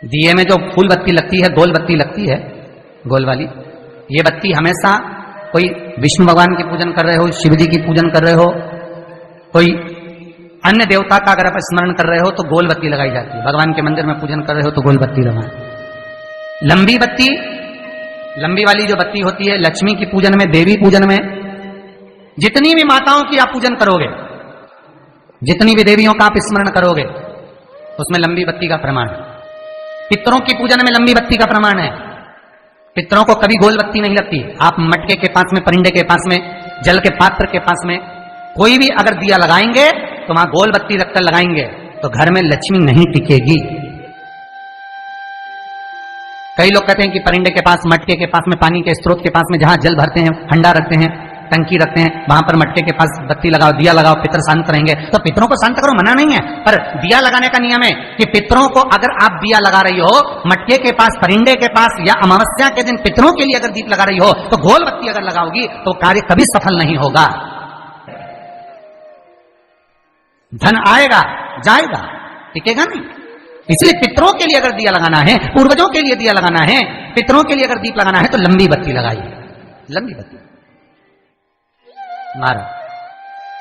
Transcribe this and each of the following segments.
दिए में जो फूल बत्ती लगती है, गोल बत्ती लगती है, गोल वाली, ये बत्ती हमेशा कोई विष्णु भगवान की पूजन कर रहे हो, शिव जी की पूजन कर रहे हो, कोई अन्य देवता का अगर आप स्मरण कर रहे हो तो गोल बत्ती लगाई जाती है। भगवान के मंदिर में पूजन कर रहे हो तो गोल बत्ती लगाएं। लंबी बत्ती, लंबी वाली जो बत्ती होती है लक्ष्मी की पूजन में, देवी पूजन में, जितनी भी माताओं की आप पूजन करोगे, जितनी भी देवियों का आप स्मरण करोगे, उसमें लंबी बत्ती का प्रमाण है। पितरों की पूजन में लंबी बत्ती का प्रमाण है। पितरों को कभी गोल बत्ती नहीं लगती। आप मटके के पास में, परिंदे के पास में, जल के पात्र के पास में कोई भी अगर दिया लगाएंगे तो वहां गोल बत्ती रखकर लगाएंगे तो घर में लक्ष्मी नहीं टिकेगी। कई लोग कहते हैं कि परिंदे के पास, मटके के पास में, पानी के स्रोत के पास में जहां जल भरते हैं, हंडा रखते हैं, टंकी रखते हैं, वहां पर मटके के पास बत्ती लगाओ, दिया लगाओ, पितर शांत रहेंगे। तो पितरों को शांत करो, मना नहीं है, पर दिया लगाने का नियम है कि पितरों को अगर आप दिया लगा रही हो मटके के पास, परिंदे के पास, या अमावस्या के दिन पितरों के लिए अगर दीप लगा रही हो तो गोल बत्ती अगर लगाओगी तो कार्य कभी सफल नहीं होगा। धन आएगा जाएगा, टिकेगा नहीं। इसलिए पितरों के लिए अगर दिया लगाना है, पूर्वजों के लिए दिया लगाना है, पितरों के लिए अगर दीप लगाना है तो लंबी बत्ती लगाइए। लंबी बत्ती मारा,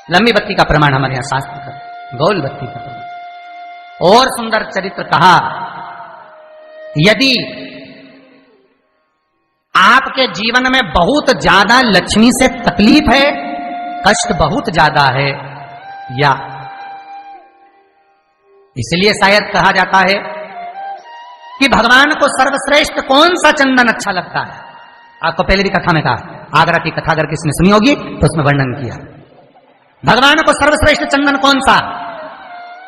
लंबी बत्ती का प्रमाण हमारे यहां शास्त्र का, गोल बत्ती का प्रमाण। और सुंदर चरित्र कहा, यदि आपके जीवन में बहुत ज्यादा लक्ष्मी से तकलीफ है, कष्ट बहुत ज्यादा है, या इसलिए शायद कहा जाता है कि भगवान को सर्वश्रेष्ठ कौन सा चंदन अच्छा लगता है। आपको पहले भी कथा में कहा, आगरा की कथा अगर किसने सुनी होगी तो उसमें वर्णन किया। भगवान को सर्वश्रेष्ठ चंदन कौन सा,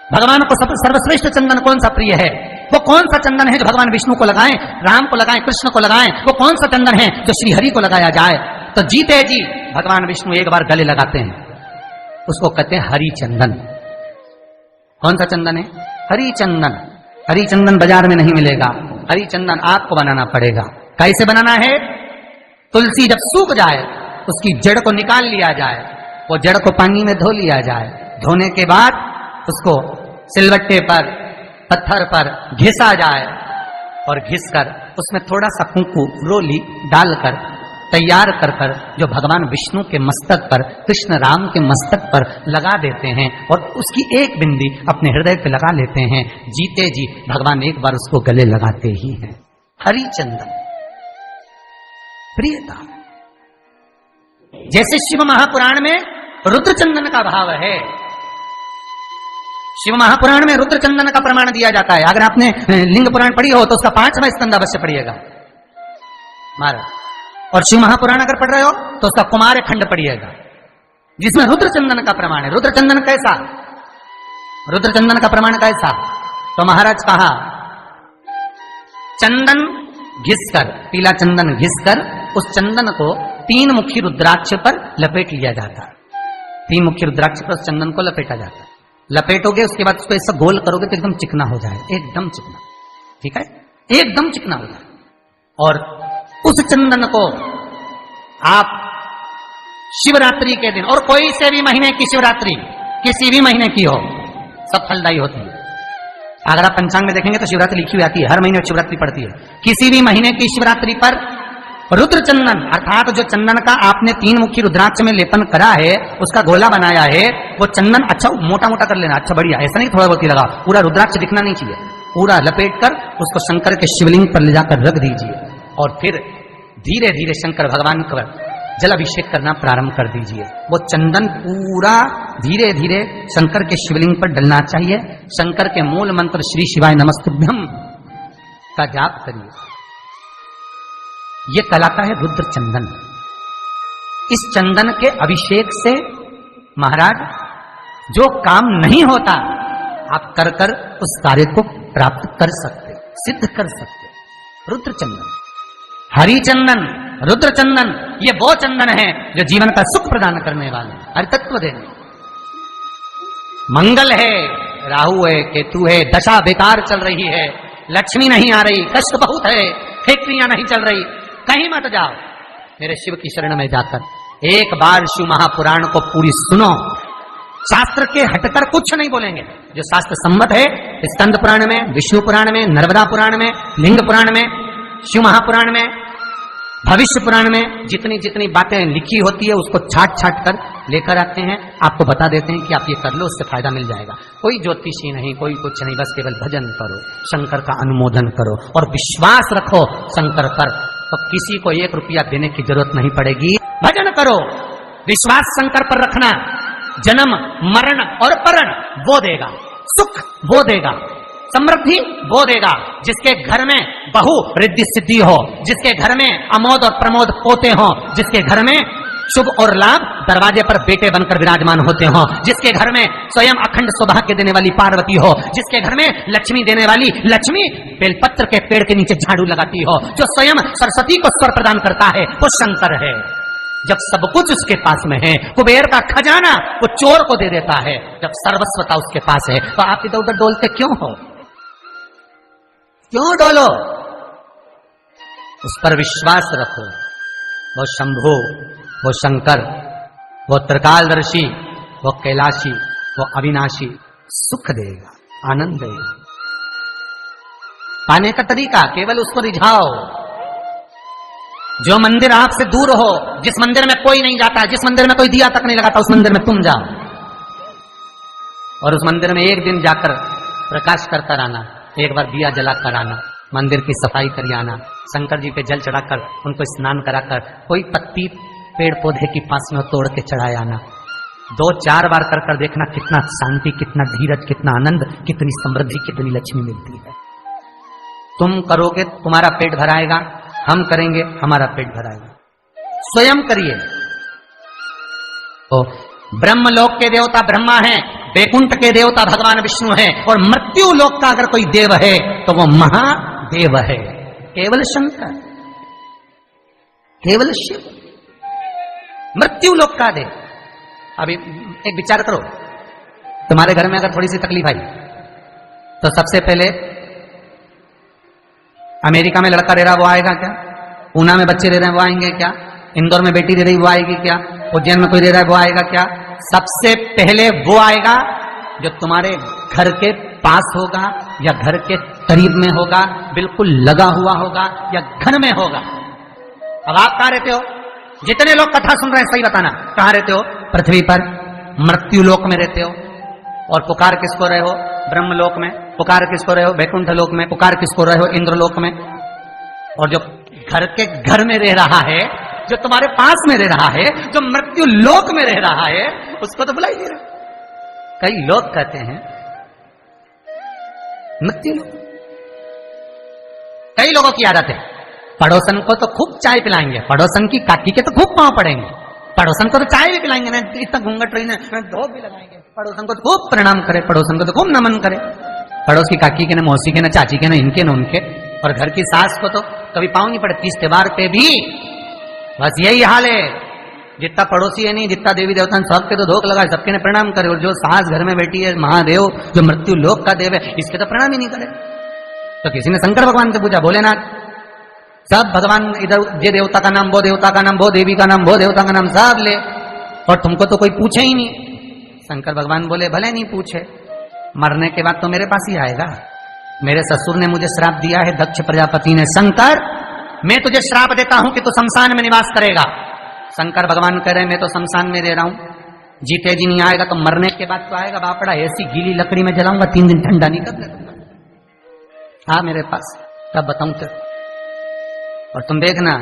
भगवान को सर्वश्रेष्ठ चंदन कौन सा प्रिय है, वो कौन सा चंदन है जो भगवान विष्णु को लगाएं, राम को लगाएं, कृष्ण को लगाएं, वो कौन सा चंदन है जो श्री हरि को लगाया जाए। तो जीते जी भगवान विष्णु एक बार गले लगाते हैं, उसको कहते हैं हरि चंदन। कौन सा चंदन है? हरि चंदन। हरि चंदन बाजार में नहीं मिलेगा, हरि चंदन आपको बनाना पड़ेगा। कैसे बनाना है? तुलसी जब सूख जाए उसकी जड़ को निकाल लिया जाए, वो जड़ को पानी में धो लिया जाए, धोने के बाद उसको सिलवट्टे पर, पत्थर पर घिसा जाए, और घिसकर उसमें थोड़ा सा कुंकू, रोली डालकर तैयार कर कर जो भगवान विष्णु के मस्तक पर, कृष्ण राम के मस्तक पर लगा देते हैं, और उसकी एक बिंदी अपने हृदय पे लगा लेते हैं। जीते जी भगवान एक बार उसको गले लगाते ही हैं। हरि चंदन प्रियता। जैसे शिव महापुराण में रुद्र चंदन का भाव है, शिव महापुराण में रुद्र चंदन का प्रमाण दिया जाता है। अगर आपने लिंग पुराण पढ़ी हो तो उसका 5वां स्कंद अवश्य पढ़िएगा महाराज, और शिव महापुराण अगर पढ़ रहे हो तो उसका कुमार खंड पढ़िएगा, जिसमें रुद्र चंदन का प्रमाण है। रुद्र चंदन कैसा? रुद्र चंदन का प्रमाण कैसा? तो महाराज कहा, चंदन घिसकर, पीला चंदन घिसकर उस चंदन को 3 मुखी रुद्राक्ष पर लपेट लिया जाता। 3 मुखी रुद्राक्ष पर उस चंदन को लपेटा जाता। लपेटोगे उसके बाद उसको ऐसा गोल करोगे तो एकदम चिकना हो जाए, एकदम चिकना, ठीक है, एकदम चिकना हो जाए। और उस चंदन को आप शिवरात्रि के दिन, और कोई से भी महीने की शिवरात्रि, किसी भी महीने की हो, सब फलदायी होती है। अगर आप पंचांग में देखेंगे तो शिवरात्रि लिखी हुई आती है, हर महीने शिवरात्रि पड़ती है। किसी भी महीने की शिवरात्रि पर रुद्र चंदन, अर्थात जो चंदन का आपने 3 मुखी रुद्राक्ष में लेपन करा है, उसका गोला बनाया है, वो चंदन अच्छा मोटा मोटा कर लेना, अच्छा बढ़िया, ऐसा नहीं थोड़ा बहुत ही लगा, पूरा रुद्राक्ष दिखना नहीं चाहिए, पूरा लपेट कर उसको शंकर के शिवलिंग पर ले जाकर रख दीजिए, और फिर धीरे धीरे शंकर भगवान का जल अभिषेक करना प्रारंभ कर दीजिए। वो चंदन पूरा धीरे धीरे शंकर के शिवलिंग पर डलना चाहिए। शंकर के मूल मंत्र श्री शिवाय नमस्तुभ्यम का जाप करिए। ये कहलाता है रुद्र चंदन। इस चंदन के अभिषेक से महाराज जो काम नहीं होता, आप कर कर उस कार्य को प्राप्त कर सकते, सिद्ध कर सकते। रुद्र चंदन, हरि चंदन, रुद्र चंदन, ये वो चंदन है जो जीवन का सुख प्रदान करने वाले, हर तत्व देने। मंगल है, राहु है, केतु है, दशा बेकार चल रही है, लक्ष्मी नहीं आ रही, कष्ट बहुत है, फैक्ट्रियां नहीं चल रही, कहीं मत जाओ, मेरे शिव की शरण में जाकर एक बार शिव महापुराण को पूरी सुनो, शास्त्र के हटकर कुछ नहीं बोलेंगे। जो शास्त्र सम्मत है, स्कंद पुराण में, विष्णु पुराण में, नर्मदा पुराण में, लिंग पुराण में, शिव महापुराण में, भविष्य पुराण में जितनी जितनी बातें लिखी होती है उसको छाट छाट कर लेकर आते हैं, आपको बता देते हैं कि आप ये कर लो, उससे फायदा मिल जाएगा। कोई ज्योतिषी नहीं, कोई कुछ नहीं, बस केवल भजन करो, शंकर का अनुमोदन करो और विश्वास रखो शंकर पर, तो किसी को 1 रुपया देने की जरूरत नहीं पड़ेगी। भजन करो, विश्वास शंकर पर रखना, जन्म मरण और परण वो देगा, सुख वो देगा, समृद्धि वो देगा। जिसके घर में बहु रिद्धि सिद्धि हो, जिसके घर में अमोद और प्रमोद पोते हो, जिसके घर में शुभ और लाभ दरवाजे पर बेटे बनकर विराजमान होते हो, जिसके घर में स्वयं अखंड सौभाग्य देने वाली पार्वती हो, जिसके घर में लक्ष्मी देने वाली लक्ष्मी बेलपत्र के पेड़ के नीचे झाड़ू लगाती हो, जो स्वयं सरस्वती को स्वर प्रदान करता है वो शंकर है। जब सब कुछ उसके पास में है, कुबेर का खजाना वो चोर को दे देता है, जब सर्वस्वता उसके पास है, तो आप इधर उधर डोलते क्यों हो? क्यों डोलो? उस पर विश्वास रखो। वो शंभु, वो शंकर, वो त्रिकालदर्शी, वो कैलाशी, वो अविनाशी सुख देगा, आनंद देगा। पाने का तरीका केवल उसको रिझाओ। जो मंदिर आपसे दूर हो, जिस मंदिर में कोई नहीं जाता, जिस मंदिर में कोई दिया तक नहीं लगाता, उस मंदिर में तुम जाओ और उस मंदिर में एक दिन जाकर प्रकाश करता रहना, एक बार दिया जला कर आना, मंदिर की सफाई कर आना, शंकर जी पे जल चढ़ाकर उनको स्नान कराकर कोई पत्ती पेड़ पौधे की पास में तोड़ के चढ़ाया आना। 2-4 बार कर कर देखना कितना शांति, कितना धीरज, कितना आनंद, कितनी समृद्धि, कितनी लक्ष्मी मिलती है। तुम करोगे तुम्हारा पेट भराएगा, हम करेंगे हमारा पेट भराएगा। स्वयं करिए। तो ब्रह्मलोक के देवता ब्रह्मा हैं, वैकुंठ के देवता भगवान विष्णु हैं, और मृत्यु लोक का अगर कोई देव है तो वो महादेव है, केवल शंकर, केवल शिव, मृत्यु लोक का देव। अभी एक विचार करो, तुम्हारे घर में अगर थोड़ी सी तकलीफ आई तो सबसे पहले अमेरिका में लड़का रह रहा वो आएगा क्या? पूना में बच्चे रह रहे हैं वो आएंगे क्या? इंदौर में बेटी रह रही वो आएगी क्या? उज्जैन में कोई रह रहा है वो आएगा क्या? सबसे पहले वो आएगा जो तुम्हारे घर के पास होगा या घर के करीब में होगा, बिल्कुल लगा हुआ होगा या घर में होगा। अब आप कहां रहते हो? जितने लोग कथा सुन रहे हैं सही बताना, कहां रहते हो? पृथ्वी पर, मृत्यु लोक में रहते हो। और पुकार किसको रहे हो? ब्रह्मलोक में। पुकार किसको रहे हो? वैकुंठ लोक में। पुकार किसको रहे हो? इंद्रलोक में। और जो घर के घर में रह रहा है, जो तुम्हारे पास में रह रहा है, जो मृत्यु लोक में रह रहा है, उसको तो बुला ही नहीं रहा। कई लोग कहते हैं मृत्यु लोक। कई लोगों की आदत है, पड़ोसन को तो खूब चाय पिलाएंगे, पड़ोसन की काकी के तो खूब पांव पड़ेंगे, पड़ोसन को तो चाय भी पिलाएंगे ना, इतना घूंघट रही ना, धोप भी लगाएंगे, पड़ोसन को तो खूब प्रणाम करे, पड़ोसन को तो खूब नमन करे, पड़ोस की काकी के ना, मौसी के ना, चाची के ना, इनके ना उनके। और घर की सास को तो कभी पांव नहीं पड़े, 30 त्योहार पे भी बस यही हाल है। जितना पड़ोसी है नहीं, जितना देवी देवता सबके तो धोख लगाए, सबके ने प्रणाम करे। और जो सास घर में बैठी है, महादेव जो मृत्यु लोक का देव है, इसके तो प्रणाम ही नहीं करे। तो किसी ने शंकर भगवान से पूछा, भोलेनाथ सब भगवान इधर, ये देवता का नाम, वो देवता का नाम, वो देवी का नाम, वो देवता का नाम सब ले, और तुमको तो कोई पूछे ही नहीं। शंकर भगवान बोले, भले नहीं पूछे, मरने के बाद तो मेरे पास ही आएगा। मेरे ससुर ने मुझे श्राप दिया है, दक्ष प्रजापति ने, शंकर मैं तुझे श्राप देता हूं कि तू शमशान में निवास करेगा। शंकर भगवान कह रहे मैं तो शमशान में रह रहा हूं, जीते जी नहीं आएगा तो मरने के बाद तो आएगा। बापड़ा ऐसी गीली लकड़ी में जलाऊंगा, 3 दिन ठंडा नहीं कर दूंगा। हाँ मेरे पास, तब बताऊं तेरे। और तुम देखना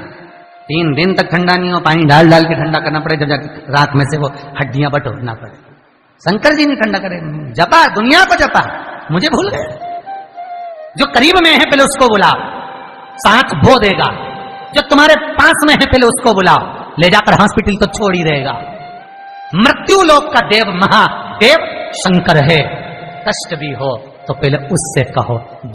3 दिन तक ठंडा नहीं हो, पानी डाल डाल के ठंडा करना पड़े, जब रात में से वो हड्डियां बटोरना पड़े। शंकर जी नहीं ठंडा करे, जपा दुनिया को जपा, मुझे भूल गए। जो करीब में है पहले उसको बुलाओ, साथ वो देगा। जो तुम्हारे पास में है पहले उसको बुलाओ, ले जाकर हॉस्पिटल तो छोड़ ही रहेगा। मृत्यु लोक का देव महादेव शंकर है। कष्ट भी हो तो पहले उससे कहो।